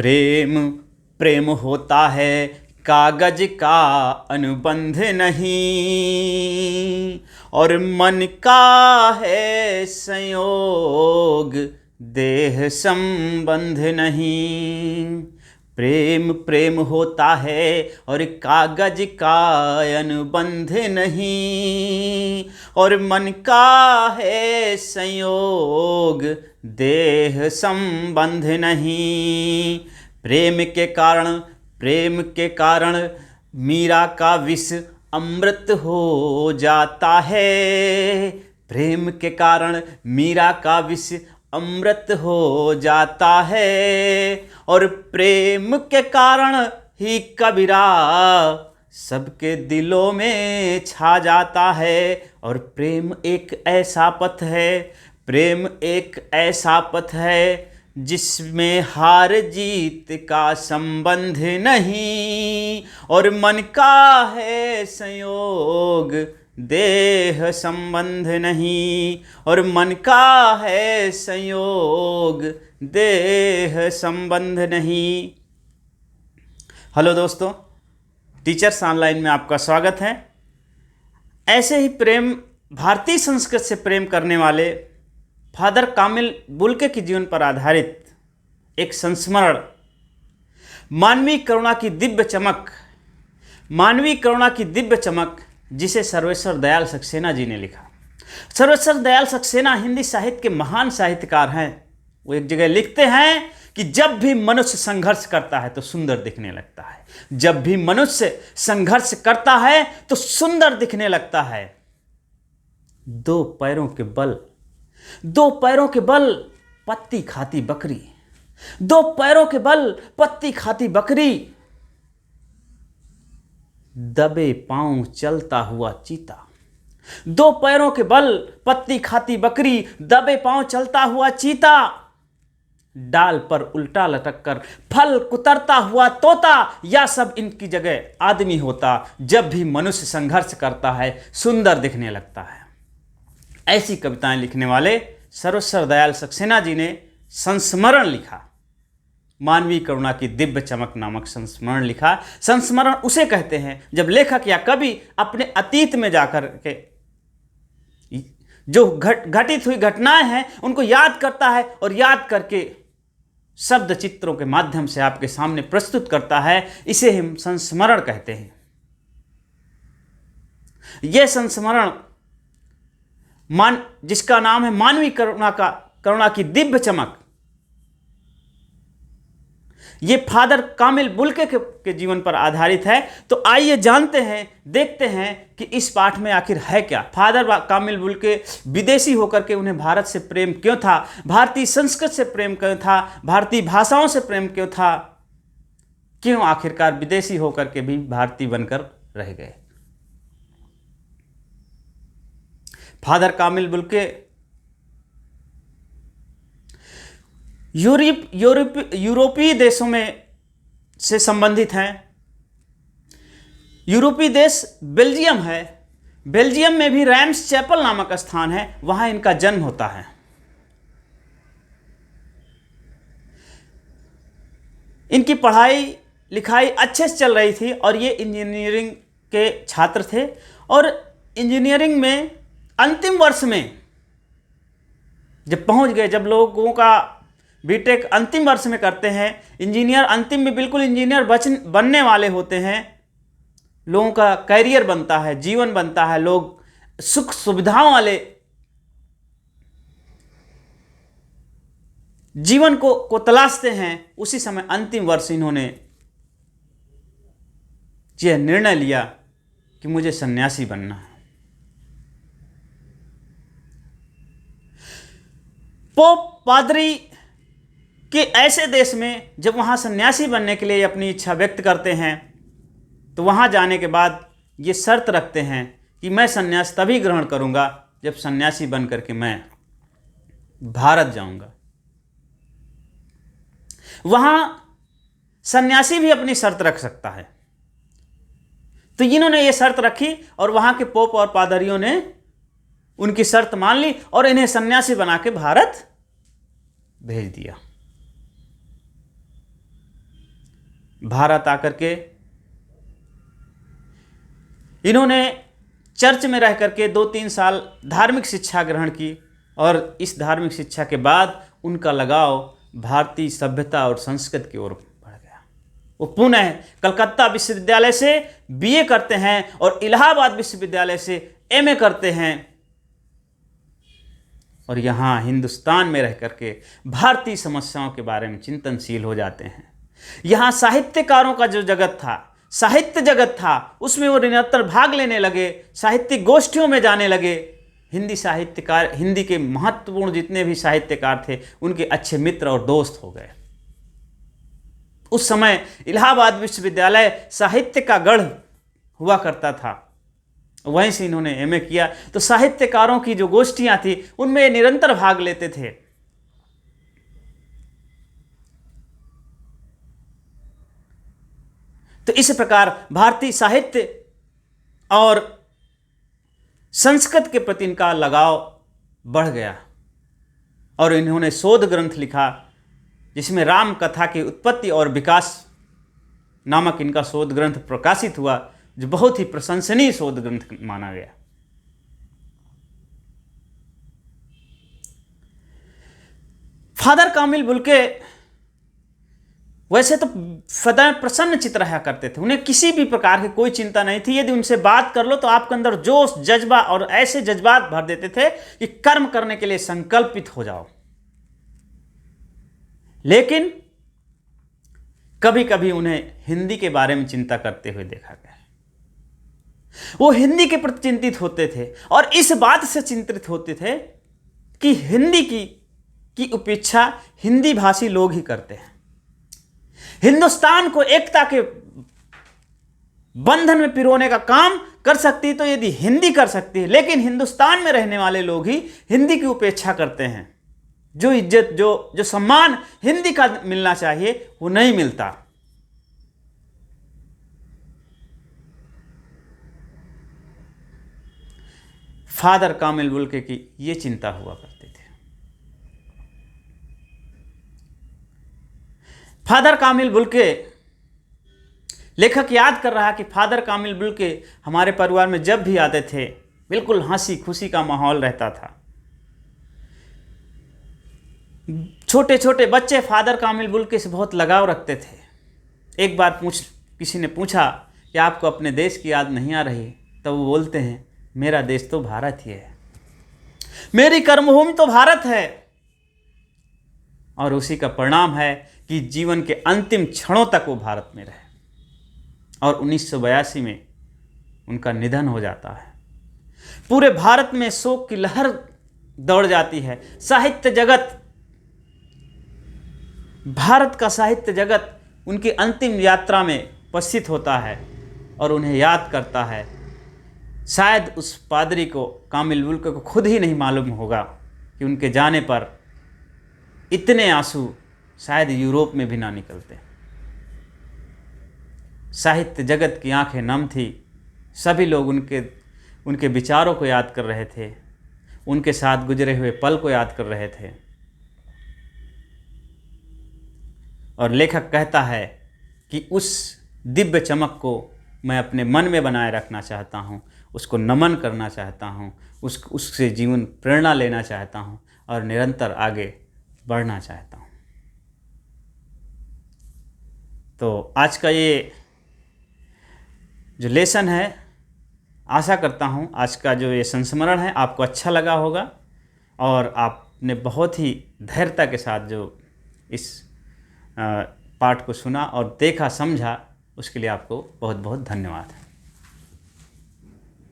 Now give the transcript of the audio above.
प्रेम प्रेम होता है कागज का अनुबंध नहीं, और मन का है संयोग देह संबंध नहीं। प्रेम प्रेम होता है और कागज का अनुबंध नहीं, और मन का है संयोग देह संबंध नहीं। प्रेम के कारण मीरा का विष अमृत हो जाता है। प्रेम के कारण मीरा का विष अमृत हो जाता है, और प्रेम के कारण ही कबीरा सबके दिलों में छा जाता है। और प्रेम एक ऐसा पथ है, जिसमें हार जीत का संबंध नहीं, और मन का है संयोग देह संबंध नहीं, और मन का है संयोग देह संबंध नहीं। हेलो दोस्तों, टीचर्स ऑनलाइन में आपका स्वागत है। ऐसे ही प्रेम, भारतीय संस्कृत से प्रेम करने वाले फादर कामिल बुल्के के जीवन पर आधारित एक संस्मरण, मानवीय करुणा की दिव्य चमक, जिसे सर्वेश्वर दयाल सक्सेना जी ने लिखा। सर्वेश्वर दयाल सक्सेना हिंदी साहित्य के महान साहित्यकार हैं। वो एक जगह लिखते हैं कि जब भी मनुष्य संघर्ष करता है तो सुंदर दिखने लगता है। जब भी मनुष्य संघर्ष करता है तो सुंदर दिखने लगता है। दो पैरों के बल पत्ती खाती बकरी, दो पैरों के बल पत्ती खाती बकरी, दबे पांव चलता हुआ चीता। दो पैरों के बल पत्ती खाती बकरी, दबे पांव चलता हुआ चीता, डाल पर उल्टा लटक कर फल कुतरता हुआ तोता, या सब इनकी जगह आदमी होता। जब भी मनुष्य संघर्ष करता है सुंदर दिखने लगता है। ऐसी कविताएं लिखने वाले सर्वेश्वर दयाल सक्सेना जी ने संस्मरण लिखा, मानवीय करुणा की दिव्य चमक नामक संस्मरण लिखा। संस्मरण उसे कहते हैं जब लेखक या कवि अपने अतीत में जाकर के जो घटित हुई घटनाएं हैं उनको याद करता है, और याद करके शब्द चित्रों के माध्यम से आपके सामने प्रस्तुत करता है। इसे हम संस्मरण कहते हैं। यह संस्मरण जिसका नाम है मानवीय करुणा की दिव्य चमक, ये फादर कामिल बुल्के के जीवन पर आधारित है। तो आइए देखते हैं कि इस पाठ में आखिर है क्या। फादर कामिल बुल्के विदेशी होकर के उन्हें भारत से प्रेम क्यों था, भारतीय संस्कृत से प्रेम क्यों था, भारतीय भाषाओं से प्रेम क्यों था, क्यों आखिरकार विदेशी होकर के भी भारतीय बनकर रह गए। फादर कामिल बुल्के यूरोपीय देशों में से संबंधित हैं। यूरोपीय देश बेल्जियम है। बेल्जियम में भी रैम्स चैपल नामक स्थान है, वहां इनका जन्म होता है। इनकी पढ़ाई लिखाई अच्छे से चल रही थी और ये इंजीनियरिंग के छात्र थे। और इंजीनियरिंग में अंतिम वर्ष में जब पहुंच गए, जब लोगों का बीटेक अंतिम वर्ष में करते हैं, इंजीनियर अंतिम में बिल्कुल इंजीनियर बनने वाले होते हैं, लोगों का कैरियर बनता है, जीवन बनता है, लोग सुख सुविधाओं वाले जीवन को तलाशते हैं। उसी समय अंतिम वर्ष इन्होंने यह निर्णय लिया कि मुझे सन्यासी बनना है। पोप पादरी कि ऐसे देश में जब वहाँ सन्यासी बनने के लिए अपनी इच्छा व्यक्त करते हैं तो वहाँ जाने के बाद ये शर्त रखते हैं कि मैं सन्यास तभी ग्रहण करूँगा जब सन्यासी बन करके मैं भारत जाऊँगा। वहाँ सन्यासी भी अपनी शर्त रख सकता है। तो इन्होंने ये शर्त रखी और वहाँ के पोप और पादरियों ने उनकी शर्त मान ली और इन्हें सन्यासी बना के भारत भेज दिया। भारत आकर के इन्होंने चर्च में रह करके 2-3 साल धार्मिक शिक्षा ग्रहण की और इस धार्मिक शिक्षा के बाद उनका लगाव भारतीय सभ्यता और संस्कृति की ओर बढ़ गया। वो पुनः कलकत्ता विश्वविद्यालय से बीए करते हैं और इलाहाबाद विश्वविद्यालय से एमए करते हैं और यहाँ हिंदुस्तान में रह करके भारतीय समस्याओं के बारे में चिंतनशील हो जाते हैं। यहाँ साहित्यकारों का जो जगत था, साहित्य जगत था, उसमें वो निरंतर भाग लेने लगे, साहित्यिक गोष्ठियों में जाने लगे। हिंदी साहित्यकार, हिंदी के महत्वपूर्ण जितने भी साहित्यकार थे उनके अच्छे मित्र और दोस्त हो गए। उस समय इलाहाबाद विश्वविद्यालय साहित्य का गढ़ हुआ करता था, वहीं से इन्होंने एमए किया। तो साहित्यकारों की जो गोष्ठियां थी उनमें निरंतर भाग लेते थे। तो इस प्रकार भारतीय साहित्य और संस्कृत के प्रति इनका लगाव बढ़ गया और इन्होंने शोध ग्रंथ लिखा जिसमें राम कथा की उत्पत्ति और विकास नामक इनका शोध ग्रंथ प्रकाशित हुआ, जो बहुत ही प्रशंसनीय शोध ग्रंथ माना गया। फादर कामिल बुल्के वैसे तो सदा प्रसन्न चित्त रहा करते थे, उन्हें किसी भी प्रकार की कोई चिंता नहीं थी। यदि उनसे बात कर लो तो आपके अंदर जोश, जज्बा और ऐसे जज्बात भर देते थे कि कर्म करने के लिए संकल्पित हो जाओ। लेकिन कभी कभी उन्हें हिंदी के बारे में चिंता करते हुए देखा गया। वो हिंदी के प्रति चिंतित होते थे और इस बात से चिंतित होते थे कि हिंदी की उपेक्षा हिंदी भाषी लोग ही करते हैं। हिंदुस्तान को एकता के बंधन में पिरोने का काम कर सकती तो यदि हिंदी कर सकती है, लेकिन हिंदुस्तान में रहने वाले लोग ही हिंदी की उपेक्षा करते हैं। जो इज्जत, जो सम्मान हिंदी का मिलना चाहिए वो नहीं मिलता। फादर कामिल बुल्के की ये चिंता हुआ करती थी। फादर कामिल बुल्के, लेखक याद कर रहा कि फादर कामिल बुल्के हमारे परिवार में जब भी आते थे बिल्कुल हंसी खुशी का माहौल रहता था। छोटे छोटे बच्चे फादर कामिल बुल्के से बहुत लगाव रखते थे। एक बार किसी ने पूछा कि आपको अपने देश की याद नहीं आ रही? तब वो बोलते हैं, मेरा देश तो भारत ही है, मेरी कर्मभूमि तो भारत है। और उसी का परिणाम है कि जीवन के अंतिम क्षणों तक वो भारत में रहे और 1982 में उनका निधन हो जाता है। पूरे भारत में शोक की लहर दौड़ जाती है। साहित्य जगत, भारत का साहित्य जगत उनकी अंतिम यात्रा में उपस्थित होता है और उन्हें याद करता है। शायद उस पादरी को, कामिल बुल्के को खुद ही नहीं मालूम होगा कि उनके जाने पर इतने आंसू शायद यूरोप में भी ना निकलते। साहित्य जगत की आंखें नम थी। सभी लोग उनके विचारों को याद कर रहे थे, उनके साथ गुजरे हुए पल को याद कर रहे थे। और लेखक कहता है कि उस दिव्य चमक को मैं अपने मन में बनाए रखना चाहता हूँ, उसको नमन करना चाहता हूँ, उससे जीवन प्रेरणा लेना चाहता हूँ और निरंतर आगे बढ़ना चाहता हूँ। तो आज का ये जो लेसन है, आशा करता हूँ आज का जो ये संस्मरण है आपको अच्छा लगा होगा और आपने बहुत ही धैर्यता के साथ जो इस पाठ को सुना और देखा, समझा, उसके लिए आपको बहुत बहुत धन्यवाद।